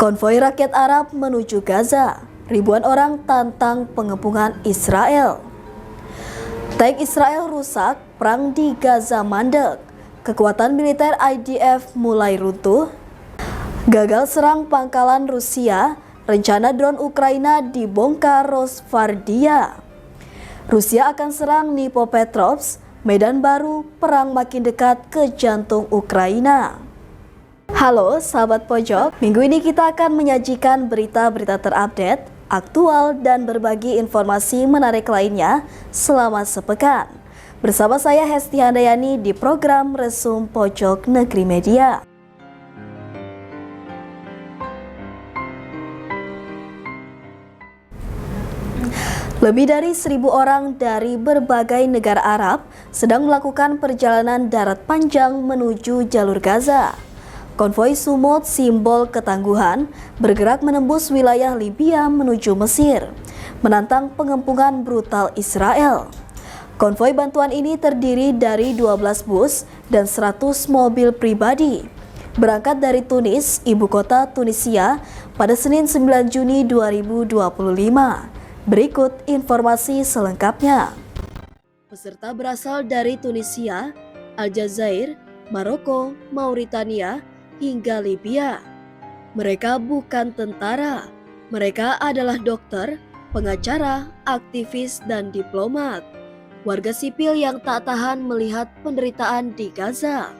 Konvoi rakyat Arab menuju Gaza, ribuan orang tantang pengepungan Israel. Tank Israel rusak, perang di Gaza mandek, kekuatan militer IDF mulai runtuh, gagal serang pangkalan Rusia, rencana drone Ukraina dibongkar Rosvardia. Rusia akan serang Dnipropetrovsk, medan baru, perang makin dekat ke jantung Ukraina. Halo sahabat pojok, minggu ini kita akan menyajikan berita-berita terupdate, aktual dan berbagi informasi menarik lainnya selama sepekan. Bersama saya Hesti Handayani di program Resum Pojok Negeri Media. Lebih dari 1.000 orang dari berbagai negara Arab sedang melakukan perjalanan darat panjang menuju jalur Gaza. Konvoi Sumut, simbol ketangguhan, bergerak menembus wilayah Libya menuju Mesir, menantang pengepungan brutal Israel. Konvoi bantuan ini terdiri dari 12 bus dan 100 mobil pribadi. Berangkat dari Tunis, ibu kota Tunisia, pada Senin 9 Juni 2025. Berikut informasi selengkapnya. Peserta berasal dari Tunisia, Aljazair, Maroko, Mauritania, hingga Libya. Mereka bukan tentara, mereka adalah dokter, pengacara, aktivis, dan diplomat. Warga sipil yang tak tahan melihat penderitaan di Gaza.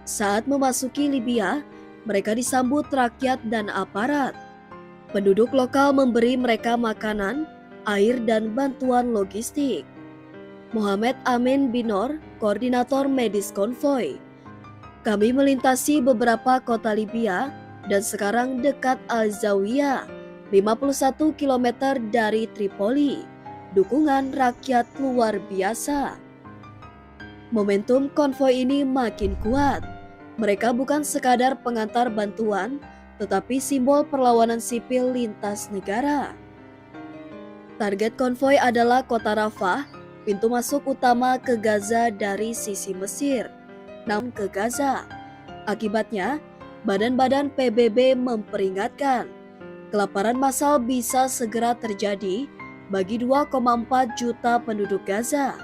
Saat memasuki Libya, mereka disambut rakyat dan aparat. Penduduk lokal memberi mereka makanan, air, dan bantuan logistik. Muhammad Amin Binor, koordinator medis konvoi. Kami melintasi beberapa kota Libya dan sekarang dekat Al-Zawiyah, 51 km dari Tripoli. Dukungan rakyat luar biasa. Momentum konvoi ini makin kuat. Mereka bukan sekadar pengantar bantuan, tetapi simbol perlawanan sipil lintas negara. Target konvoi adalah kota Rafah, pintu masuk utama ke Gaza dari sisi Mesir, namun ke Gaza. Akibatnya, badan-badan PBB memperingatkan, kelaparan massal bisa segera terjadi bagi 2,4 juta penduduk Gaza.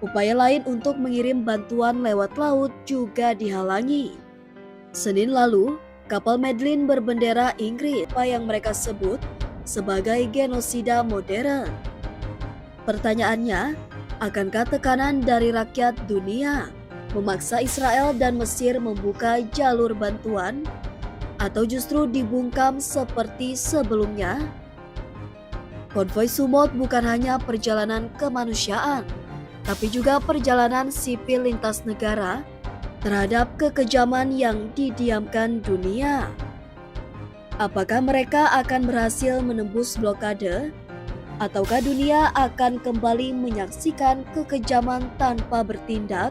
Upaya lain untuk mengirim bantuan lewat laut juga dihalangi. Senin lalu, kapal Medlin berbendera Inggris, apa yang mereka sebut sebagai genosida modern. Pertanyaannya, akankah tekanan dari rakyat dunia memaksa Israel dan Mesir membuka jalur bantuan, atau justru dibungkam seperti sebelumnya? Konvoi Sumut bukan hanya perjalanan kemanusiaan, tapi juga perjalanan sipil lintas negara terhadap kekejaman yang didiamkan dunia. Apakah mereka akan berhasil menembus blokade, ataukah dunia akan kembali menyaksikan kekejaman tanpa bertindak?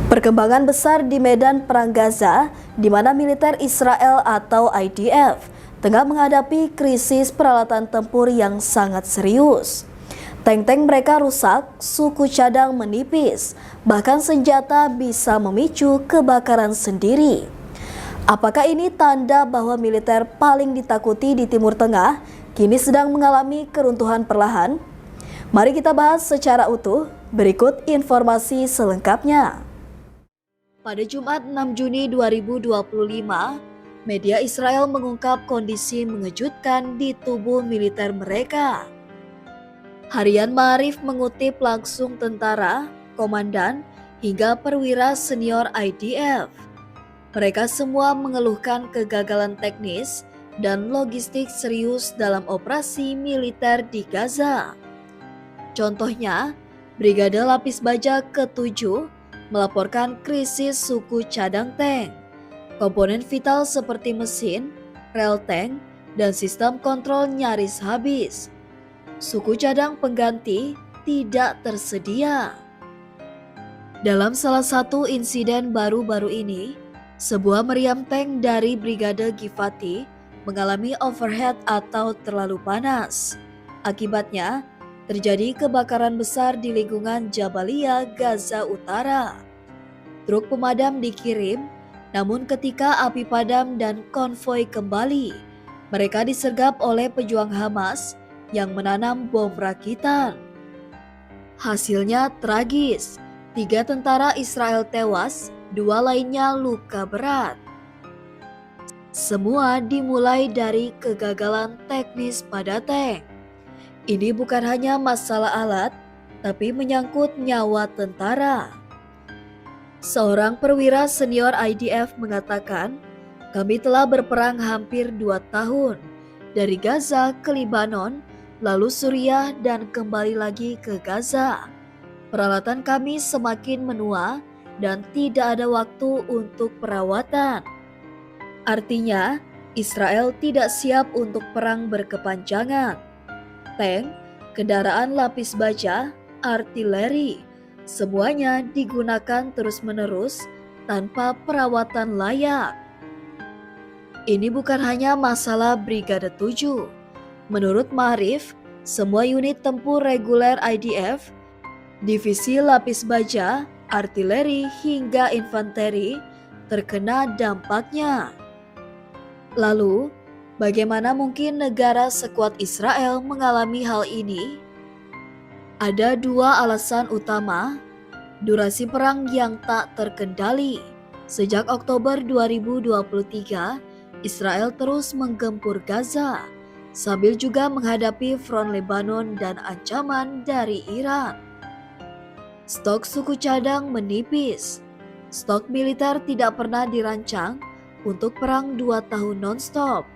Perkembangan besar di medan perang Gaza, di mana militer Israel atau IDF tengah menghadapi krisis peralatan tempur yang sangat serius. Tank-tank mereka rusak, suku cadang menipis, bahkan senjata bisa memicu kebakaran sendiri. Apakah ini tanda bahwa militer paling ditakuti di Timur Tengah kini sedang mengalami keruntuhan perlahan? Mari kita bahas secara utuh, berikut informasi selengkapnya. Pada Jumat 6 Juni 2025, media Israel mengungkap kondisi mengejutkan di tubuh militer mereka. Harian Ma'arif mengutip langsung tentara, komandan, hingga perwira senior IDF. Mereka semua mengeluhkan kegagalan teknis dan logistik serius dalam operasi militer di Gaza. Contohnya, Brigade Lapis Baja ke-7 melaporkan krisis suku cadang tank. Komponen vital seperti mesin, rel tank, dan sistem kontrol nyaris habis. Suku cadang pengganti tidak tersedia. Dalam salah satu insiden baru-baru ini, sebuah meriam tank dari Brigade Givati mengalami overheat atau terlalu panas. Akibatnya, terjadi kebakaran besar di lingkungan Jabalia, Gaza Utara. Truk pemadam dikirim, namun ketika api padam dan konvoi kembali, mereka disergap oleh pejuang Hamas yang menanam bom rakitan. Hasilnya tragis, 3 tentara Israel tewas, 2 lainnya luka berat. Semua dimulai dari kegagalan teknis pada tank. Ini bukan hanya masalah alat, tapi menyangkut nyawa tentara. Seorang perwira senior IDF mengatakan, "Kami telah berperang hampir 2 tahun, dari Gaza ke Libanon, lalu Suriah dan kembali lagi ke Gaza. Peralatan kami semakin menua dan tidak ada waktu untuk perawatan." Artinya, Israel tidak siap untuk perang berkepanjangan. Tank, kendaraan lapis baja, artileri, semuanya digunakan terus-menerus tanpa perawatan layak. Ini bukan hanya masalah Brigade 7. Menurut Ma'rif, semua unit tempur reguler IDF, divisi lapis baja, artileri hingga infanteri terkena dampaknya. Lalu, bagaimana mungkin negara sekuat Israel mengalami hal ini? Ada 2 alasan utama. Durasi perang yang tak terkendali. Sejak Oktober 2023, Israel terus menggempur Gaza, sambil juga menghadapi front Lebanon dan ancaman dari Iran. Stok suku cadang menipis. Stok militer tidak pernah dirancang untuk perang 2 tahun non-stop.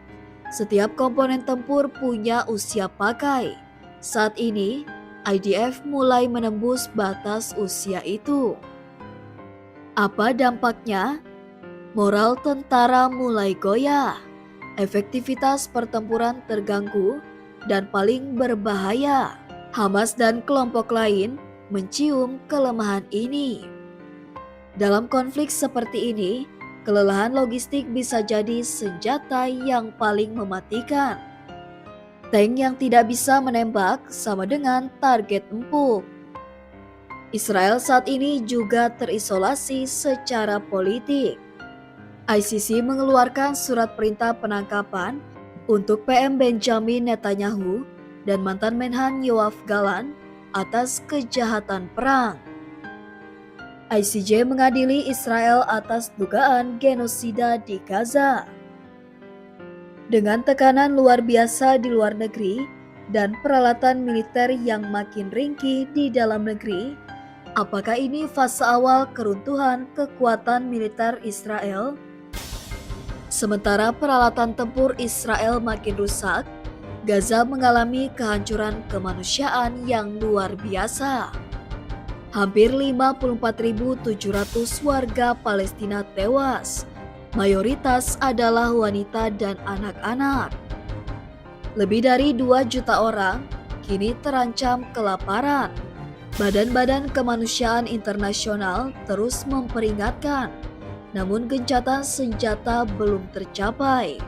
Setiap komponen tempur punya usia pakai. Saat ini, IDF mulai menembus batas usia itu. Apa dampaknya? Moral tentara mulai goyah, efektivitas pertempuran terganggu, dan paling berbahaya, Hamas dan kelompok lain mencium kelemahan ini. Dalam konflik seperti ini, kelelahan logistik bisa jadi senjata yang paling mematikan. Tank yang tidak bisa menembak sama dengan target empuk. Israel saat ini juga terisolasi secara politik. ICC mengeluarkan surat perintah penangkapan untuk PM Benjamin Netanyahu dan mantan Menhan Yoav Gallant atas kejahatan perang. ICJ mengadili Israel atas dugaan genosida di Gaza. Dengan tekanan luar biasa di luar negeri dan peralatan militer yang makin ringkih di dalam negeri, apakah ini fase awal keruntuhan kekuatan militer Israel? Sementara peralatan tempur Israel makin rusak, Gaza mengalami kehancuran kemanusiaan yang luar biasa. Hampir 54.700 warga Palestina tewas. Mayoritas adalah wanita dan anak-anak. Lebih dari 2 juta orang kini terancam kelaparan. Badan-badan kemanusiaan internasional terus memperingatkan, namun gencatan senjata belum tercapai.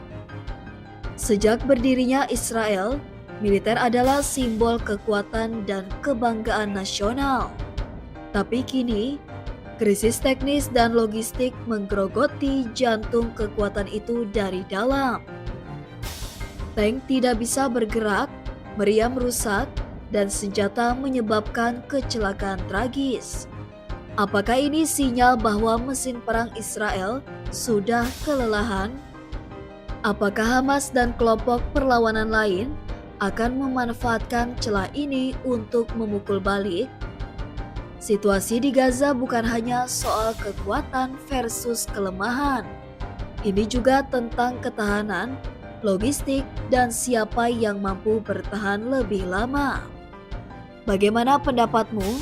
Sejak berdirinya Israel, militer adalah simbol kekuatan dan kebanggaan nasional. Tapi kini, krisis teknis dan logistik menggerogoti jantung kekuatan itu dari dalam. Tank tidak bisa bergerak, meriam rusak, dan senjata menyebabkan kecelakaan tragis. Apakah ini sinyal bahwa mesin perang Israel sudah kelelahan? Apakah Hamas dan kelompok perlawanan lain akan memanfaatkan celah ini untuk memukul balik? Situasi di Gaza bukan hanya soal kekuatan versus kelemahan. Ini juga tentang ketahanan, logistik, dan siapa yang mampu bertahan lebih lama. Bagaimana pendapatmu?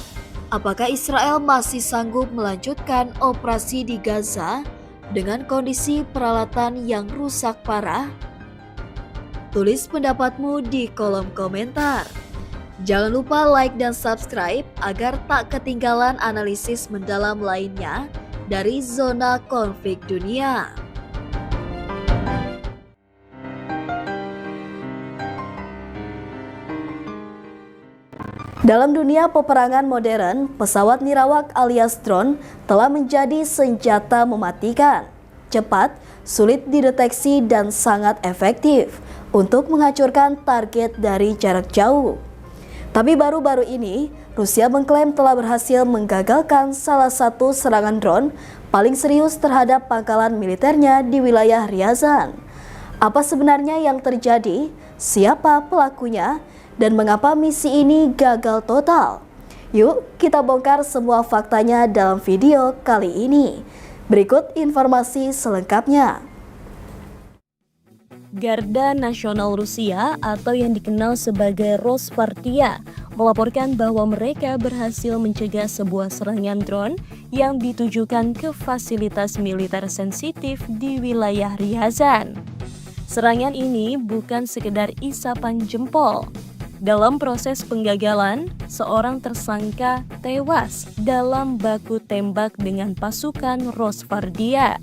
Apakah Israel masih sanggup melanjutkan operasi di Gaza dengan kondisi peralatan yang rusak parah? Tulis pendapatmu di kolom komentar. Jangan lupa like dan subscribe agar tak ketinggalan analisis mendalam lainnya dari zona konflik dunia. Dalam dunia peperangan modern, pesawat nirawak alias drone telah menjadi senjata mematikan, cepat, sulit dideteksi dan sangat efektif untuk menghancurkan target dari jarak jauh. Tapi baru-baru ini, Rusia mengklaim telah berhasil menggagalkan salah satu serangan drone paling serius terhadap pangkalan militernya di wilayah Ryazan. Apa sebenarnya yang terjadi? Siapa pelakunya? Dan mengapa misi ini gagal total? Yuk kita bongkar semua faktanya dalam video kali ini. Berikut informasi selengkapnya. Garda Nasional Rusia atau yang dikenal sebagai Rosgvardia melaporkan bahwa mereka berhasil mencegah sebuah serangan drone yang ditujukan ke fasilitas militer sensitif di wilayah Ryazan. Serangan ini bukan sekedar isapan jempol. Dalam proses penggagalan, seorang tersangka tewas dalam baku tembak dengan pasukan Rosgvardia.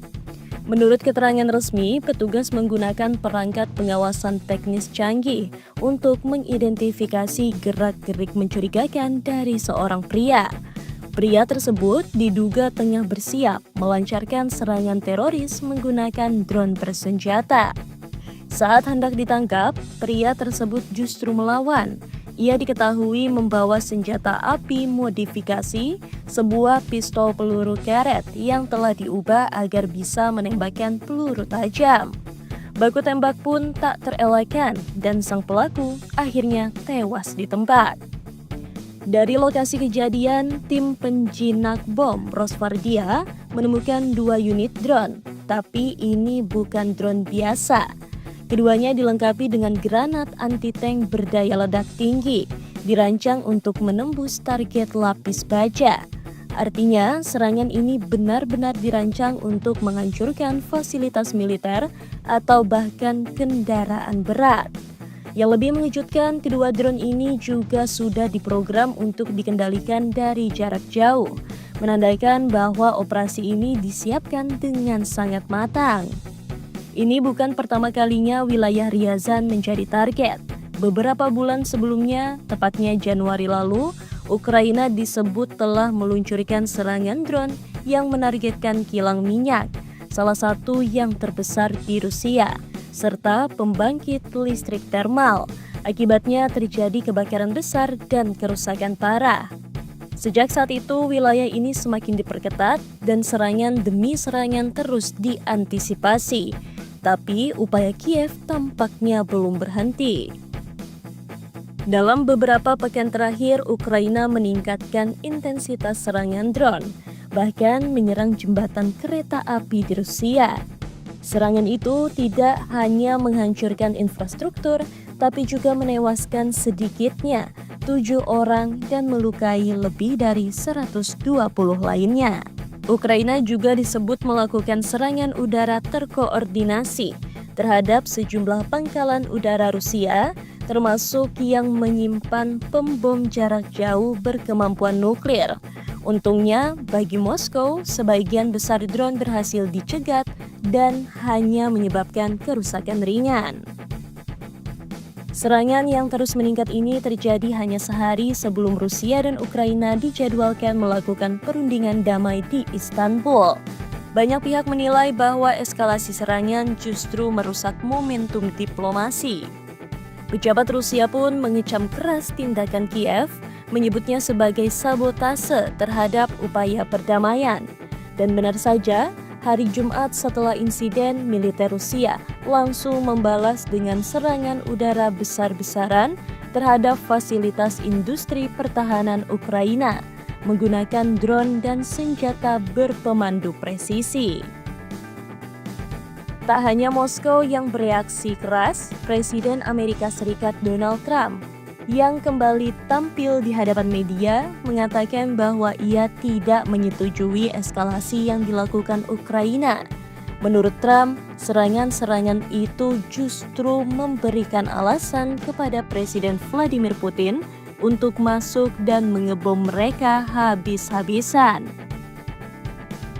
Menurut keterangan resmi, petugas menggunakan perangkat pengawasan teknis canggih untuk mengidentifikasi gerak-gerik mencurigakan dari seorang pria. Pria tersebut diduga tengah bersiap melancarkan serangan teroris menggunakan drone bersenjata. Saat hendak ditangkap, pria tersebut justru melawan. Ia diketahui membawa senjata api modifikasi, sebuah pistol peluru karet yang telah diubah agar bisa menembakkan peluru tajam. Baku tembak pun tak terelakkan dan sang pelaku akhirnya tewas di tempat. Dari lokasi kejadian, tim penjinak bom Rosgvardia menemukan 2 unit drone, tapi ini bukan drone biasa. Keduanya dilengkapi dengan granat anti-tank berdaya ledak tinggi, dirancang untuk menembus target lapis baja. Artinya, serangan ini benar-benar dirancang untuk menghancurkan fasilitas militer atau bahkan kendaraan berat. Yang lebih mengejutkan, kedua drone ini juga sudah diprogram untuk dikendalikan dari jarak jauh, menandakan bahwa operasi ini disiapkan dengan sangat matang. Ini bukan pertama kalinya wilayah Ryazan menjadi target. Beberapa bulan sebelumnya, tepatnya Januari lalu, Ukraina disebut telah meluncurkan serangan drone yang menargetkan kilang minyak, salah satu yang terbesar di Rusia, serta pembangkit listrik termal. Akibatnya terjadi kebakaran besar dan kerusakan parah. Sejak saat itu, wilayah ini semakin diperketat dan serangan demi serangan terus diantisipasi. Tapi upaya Kiev tampaknya belum berhenti. Dalam beberapa pekan terakhir, Ukraina meningkatkan intensitas serangan drone, bahkan menyerang jembatan kereta api di Rusia. Serangan itu tidak hanya menghancurkan infrastruktur, tapi juga menewaskan sedikitnya 7 orang dan melukai lebih dari 120 lainnya. Ukraina juga disebut melakukan serangan udara terkoordinasi terhadap sejumlah pangkalan udara Rusia, termasuk yang menyimpan pembom jarak jauh berkemampuan nuklir. Untungnya, bagi Moskow, sebagian besar drone berhasil dicegat dan hanya menyebabkan kerusakan ringan. Serangan yang terus meningkat ini terjadi hanya sehari sebelum Rusia dan Ukraina dijadwalkan melakukan perundingan damai di Istanbul. Banyak pihak menilai bahwa eskalasi serangan justru merusak momentum diplomasi. Pejabat Rusia pun mengecam keras tindakan Kiev, menyebutnya sebagai sabotase terhadap upaya perdamaian. Dan benar saja, hari Jumat setelah insiden, militer Rusia langsung membalas dengan serangan udara besar-besaran terhadap fasilitas industri pertahanan Ukraina menggunakan drone dan senjata berpemandu presisi. Tak hanya Moskow yang bereaksi keras, Presiden Amerika Serikat Donald Trump yang kembali tampil di hadapan media mengatakan bahwa ia tidak menyetujui eskalasi yang dilakukan Ukraina. Menurut Trump, serangan-serangan itu justru memberikan alasan kepada Presiden Vladimir Putin untuk masuk dan mengebom mereka habis-habisan.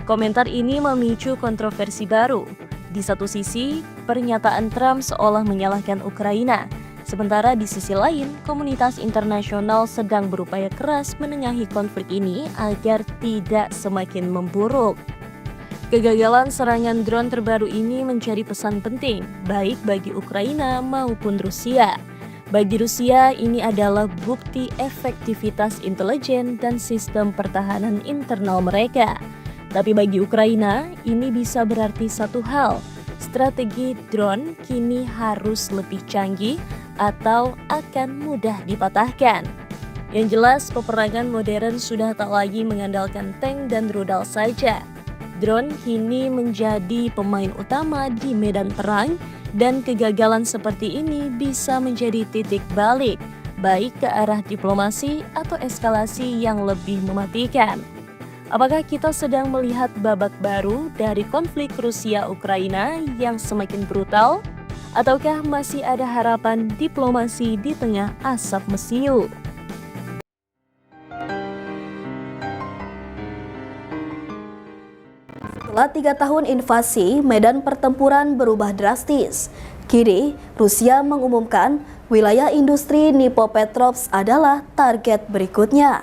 Komentar ini memicu kontroversi baru. Di satu sisi, pernyataan Trump seolah menyalahkan Ukraina, Sementara di sisi lain, komunitas internasional sedang berupaya keras menengahi konflik ini agar tidak semakin memburuk. Kegagalan serangan drone terbaru ini menjadi pesan penting, baik bagi Ukraina maupun Rusia. Bagi Rusia, ini adalah bukti efektivitas intelijen dan sistem pertahanan internal mereka. Tapi bagi Ukraina, ini bisa berarti satu hal, strategi drone kini harus lebih canggih atau akan mudah dipatahkan. Yang jelas, peperangan modern sudah tak lagi mengandalkan tank dan rudal saja. Drone kini menjadi pemain utama di medan perang, dan kegagalan seperti ini bisa menjadi titik balik, baik ke arah diplomasi atau eskalasi yang lebih mematikan. Apakah kita sedang melihat babak baru dari konflik Rusia-Ukraina yang semakin brutal? Ataukah masih ada harapan diplomasi di tengah asap mesiu? Setelah 3 tahun invasi, medan pertempuran berubah drastis. Kini, Rusia mengumumkan wilayah industri Dnipropetrovsk adalah target berikutnya.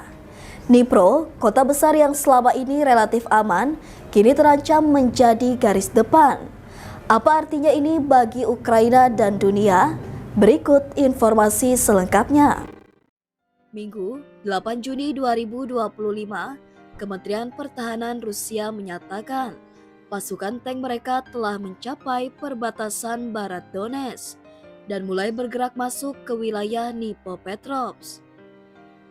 Dnipro, kota besar yang selama ini relatif aman, kini terancam menjadi garis depan. Apa artinya ini bagi Ukraina dan dunia? Berikut informasi selengkapnya. Minggu, 8 Juni 2025, Kementerian Pertahanan Rusia menyatakan pasukan tank mereka telah mencapai perbatasan barat Donetsk dan mulai bergerak masuk ke wilayah Dnipropetrovsk.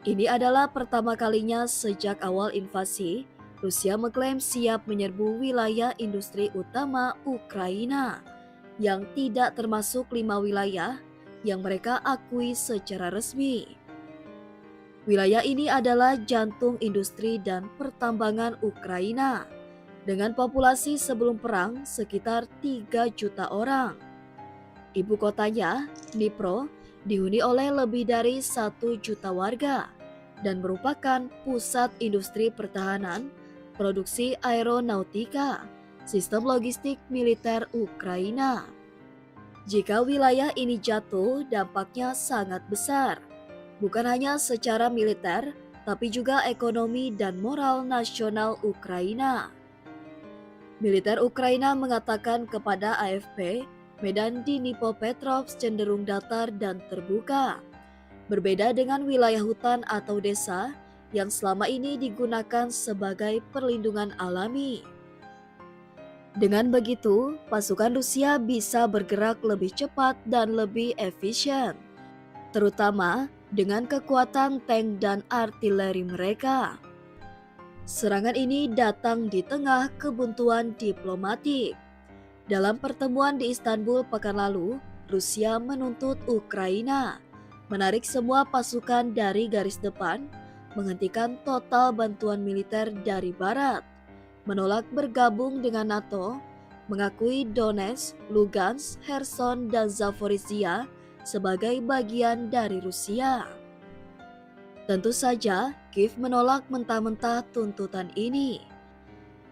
Ini adalah pertama kalinya sejak awal invasi, Rusia mengklaim siap menyerbu wilayah industri utama Ukraina yang tidak termasuk 5 wilayah yang mereka akui secara resmi. Wilayah ini adalah jantung industri dan pertambangan Ukraina, dengan populasi sebelum perang sekitar 3 juta orang. Ibu kotanya, Dnipro, dihuni oleh lebih dari 1 juta warga dan merupakan pusat industri pertahanan, produksi aeronautika, sistem logistik militer Ukraina. Jika wilayah ini jatuh, dampaknya sangat besar. Bukan hanya secara militer, tapi juga ekonomi dan moral nasional Ukraina. Militer Ukraina mengatakan kepada AFP, medan di Dnipropetrovsk cenderung datar dan terbuka. Berbeda dengan wilayah hutan atau desa yang selama ini digunakan sebagai perlindungan alami. Dengan begitu, pasukan Rusia bisa bergerak lebih cepat dan lebih efisien, terutama dengan kekuatan tank dan artileri mereka. Serangan ini datang di tengah kebuntuan diplomatik. Dalam pertemuan di Istanbul pekan lalu, Rusia menuntut Ukraina menarik semua pasukan dari garis depan, menghentikan total bantuan militer dari barat, menolak bergabung dengan NATO, mengakui Donetsk, Lugansk, Kherson, dan Zaporizhia sebagai bagian dari Rusia. Tentu saja, Kiev menolak mentah-mentah tuntutan ini.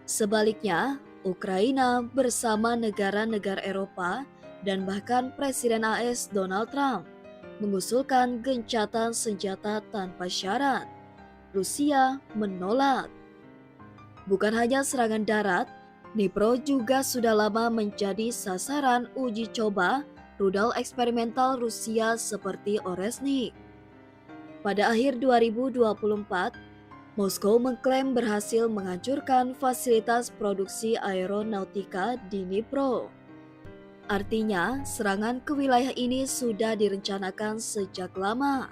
Sebaliknya, Ukraina bersama negara-negara Eropa dan bahkan Presiden AS Donald Trump mengusulkan gencatan senjata tanpa syarat. Rusia menolak. Bukan hanya serangan darat, Dnipro juga sudah lama menjadi sasaran uji coba rudal eksperimental Rusia seperti Oresnik. Pada akhir 2024, Moskow mengklaim berhasil menghancurkan fasilitas produksi aeronautika di Dnipro. Artinya, serangan ke wilayah ini sudah direncanakan sejak lama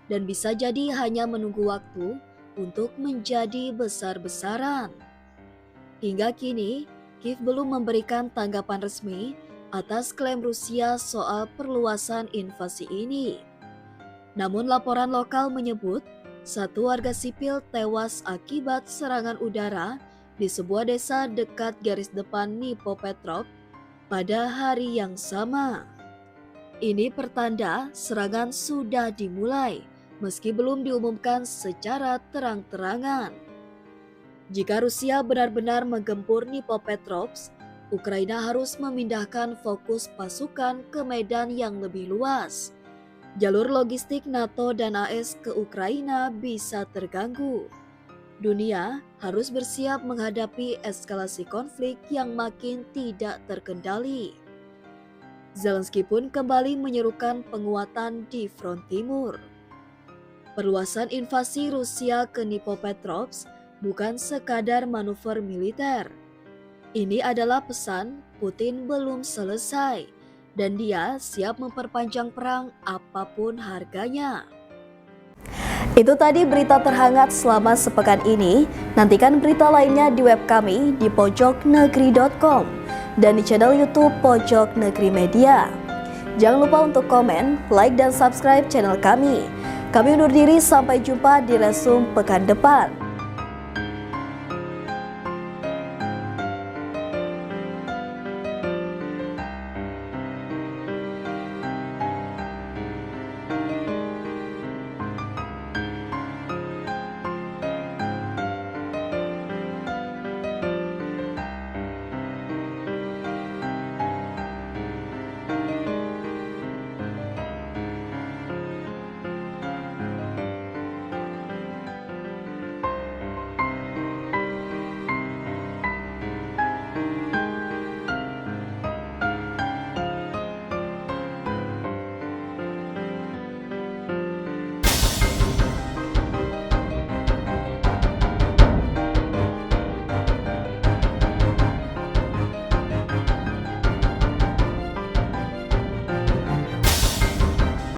dan bisa jadi hanya menunggu waktu untuk menjadi besar-besaran. Hingga kini, Kiev belum memberikan tanggapan resmi atas klaim Rusia soal perluasan invasi ini. Namun laporan lokal menyebut, 1 warga sipil tewas akibat serangan udara di sebuah desa dekat garis depan Dnipropetrovsk pada hari yang sama. Ini pertanda serangan sudah dimulai, meski belum diumumkan secara terang-terangan. Jika Rusia benar-benar menggempur Dnipropetrovsk, Ukraina harus memindahkan fokus pasukan ke medan yang lebih luas. jalur logistik NATO dan AS ke Ukraina bisa terganggu. Dunia harus bersiap menghadapi eskalasi konflik yang makin tidak terkendali. Zelensky pun kembali menyerukan penguatan di front timur. Perluasan invasi Rusia ke Dnipropetrovsk bukan sekadar manuver militer. Ini adalah pesan Putin belum selesai dan dia siap memperpanjang perang apapun harganya. Itu tadi berita terhangat selama sepekan ini. Nantikan berita lainnya di web kami di pojoknegeri.com dan di channel YouTube Pojok Negeri Media. Jangan lupa untuk komen, like, dan subscribe channel kami. Kami undur diri, sampai jumpa di Resum pekan depan.